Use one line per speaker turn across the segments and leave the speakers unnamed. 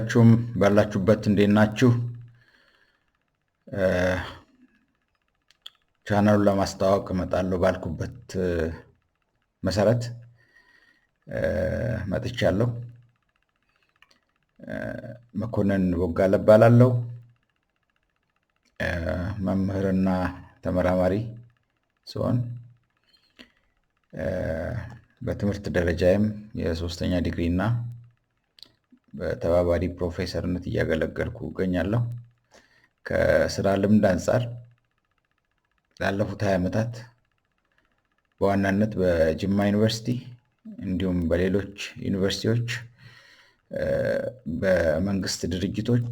ሁላችሁም ባላችሁበት እንዴት ናችሁ? ቻናሉን ለማስተዋወቅ እመጣለሁ ባልኩበት መሰረት መጥቻለሁ። መኮንን ቦጋለ እባላለሁ። መምህርና ተመራማሪ ሲሆን በትምህርት ደረጃዬም የሶስተኛ ዲግሪ እና በተባባሪ ፕሮፌሰርነት እያገለገልኩ እገኛለሁ። ከስራ ልምድ አንጻር ላለፉት 20 ዓመታት በዋናነት በጅማ ዩኒቨርሲቲ እንዲሁም በሌሎች ዩኒቨርሲቲዎች በመንግስት ድርጅቶች፣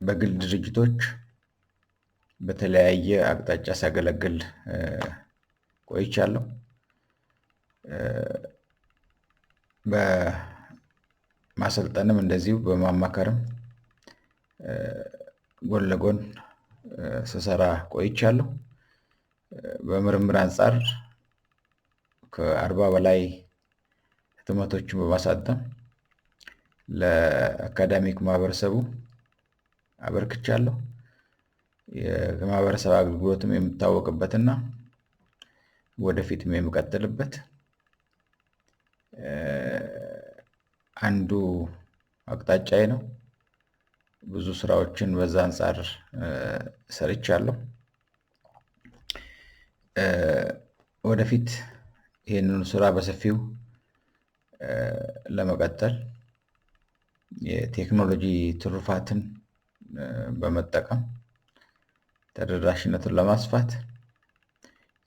በግል ድርጅቶች በተለያየ አቅጣጫ ሳገለግል ቆይቻለሁ። በማሰልጠንም እንደዚሁ በማማከርም ጎን ለጎን ስሰራ ቆይቻለሁ። በምርምር አንጻር ከ40 በላይ ህትመቶችን በማሳተም ለአካዳሚክ ማህበረሰቡ አበርክቻለሁ። የማህበረሰብ አገልግሎትም የምታወቅበትና ወደፊትም የምቀጥልበት አንዱ አቅጣጫዬ ነው። ብዙ ስራዎችን በዛ አንጻር ሰርቻለሁ። ወደፊት ይህንን ስራ በሰፊው ለመቀጠል የቴክኖሎጂ ትሩፋትን በመጠቀም ተደራሽነቱን ለማስፋት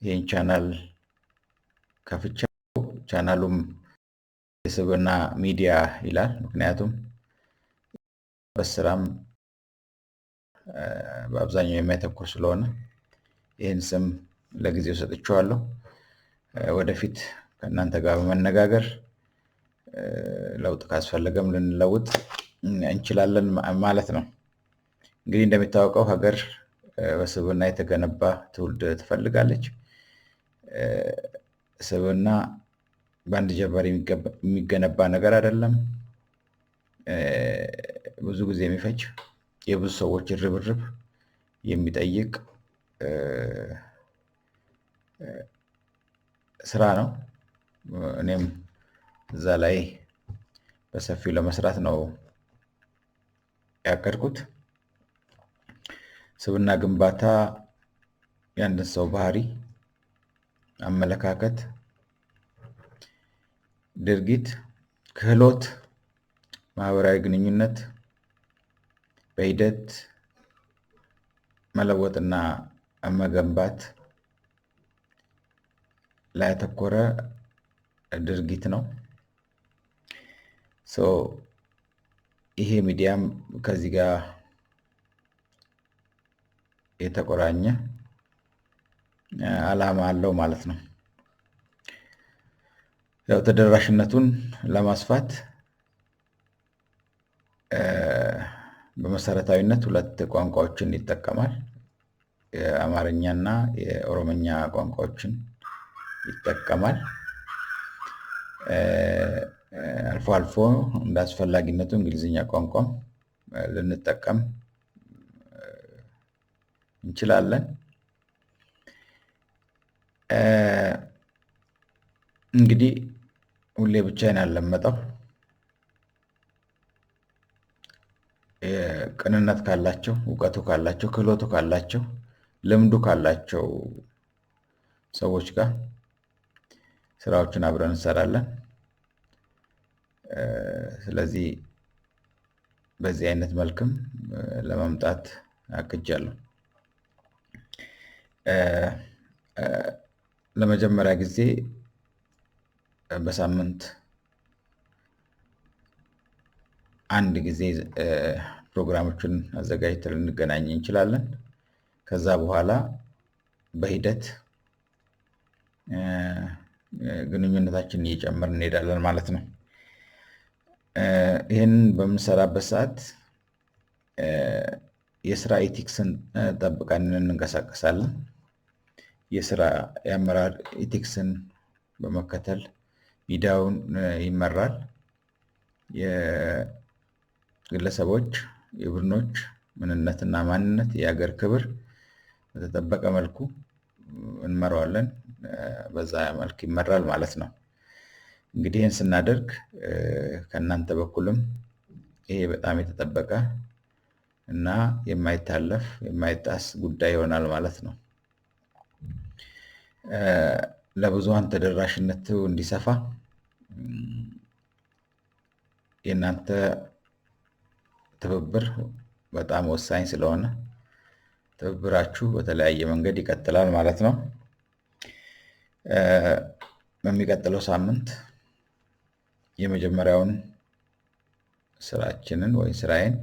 ይህን ቻናል ከፍቻለሁ። ቻናሉም የስብዕና ሚዲያ ይላል። ምክንያቱም በስራም በአብዛኛው የሚያተኩር ስለሆነ ይህን ስም ለጊዜው ሰጥቼዋለሁ። ወደፊት ከእናንተ ጋር በመነጋገር ለውጥ ካስፈለገም ልንለውጥ እንችላለን ማለት ነው። እንግዲህ እንደሚታወቀው ሀገር በስብዕና የተገነባ ትውልድ ትፈልጋለች። ስብዕና በአንድ ጀንበር የሚገነባ ነገር አይደለም። ብዙ ጊዜ የሚፈጅ የብዙ ሰዎች ርብርብ የሚጠይቅ ስራ ነው። እኔም እዛ ላይ በሰፊው ለመስራት ነው ያቀድኩት። ስብዕና ግንባታ የአንድን ሰው ባህሪ፣ አመለካከት፣ ድርጊት፣ ክህሎት፣ ማህበራዊ ግንኙነት በሂደት መለወጥና መገንባት ላይ ያተኮረ ድርጊት ነው። ይሄ ሚዲያም ከዚህ ጋር የተቆራኘ ዓላማ አለው ማለት ነው። ያው ተደራሽነቱን ለማስፋት በመሰረታዊነት 2 ቋንቋዎችን ይጠቀማል። የአማርኛና የኦሮምኛ ቋንቋዎችን ይጠቀማል። አልፎ አልፎ እንደ አስፈላጊነቱ እንግሊዝኛ ቋንቋም ልንጠቀም እንችላለን። እንግዲህ ሁሌ ብቻዬን አልለመጠው። ቅንነት ካላቸው፣ እውቀቱ ካላቸው፣ ክህሎቱ ካላቸው፣ ልምዱ ካላቸው ሰዎች ጋር ስራዎችን አብረን እንሰራለን። ስለዚህ በዚህ አይነት መልክም ለመምጣት አቅጃለሁ። ለመጀመሪያ ጊዜ በሳምንት አንድ ጊዜ ፕሮግራሞችን አዘጋጅተን ልንገናኝ እንችላለን። ከዛ በኋላ በሂደት ግንኙነታችንን እየጨመርን እንሄዳለን ማለት ነው። ይህንን በምንሰራበት ሰዓት የስራ ኤቲክስን ጠብቀን እንንቀሳቀሳለን። የስራ የአመራር ኤቲክስን በመከተል ሚዲያውን ይመራል። የግለሰቦች የቡድኖች ምንነትና ማንነት፣ የሀገር ክብር በተጠበቀ መልኩ እንመራዋለን። በዛ መልክ ይመራል ማለት ነው። እንግዲህ ይህን ስናደርግ ከእናንተ በኩልም ይሄ በጣም የተጠበቀ እና የማይታለፍ የማይጣስ ጉዳይ ይሆናል ማለት ነው። ለብዙሃን ተደራሽነቱ እንዲሰፋ የእናንተ ትብብር በጣም ወሳኝ ስለሆነ ትብብራችሁ በተለያየ መንገድ ይቀጥላል ማለት ነው። በሚቀጥለው ሳምንት የመጀመሪያውን ስራችንን ወይ ስራዬን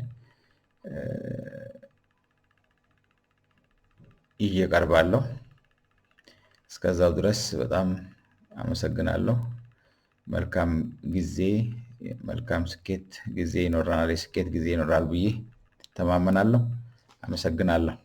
ይዤ እቀርባለሁ። እስከዛው ድረስ በጣም አመሰግናለሁ። መልካም ጊዜ፣ መልካም ስኬት ጊዜ ይኖረናል፣ የስኬት ጊዜ ይኖራል ብዬ ተማመናለሁ። አመሰግናለሁ።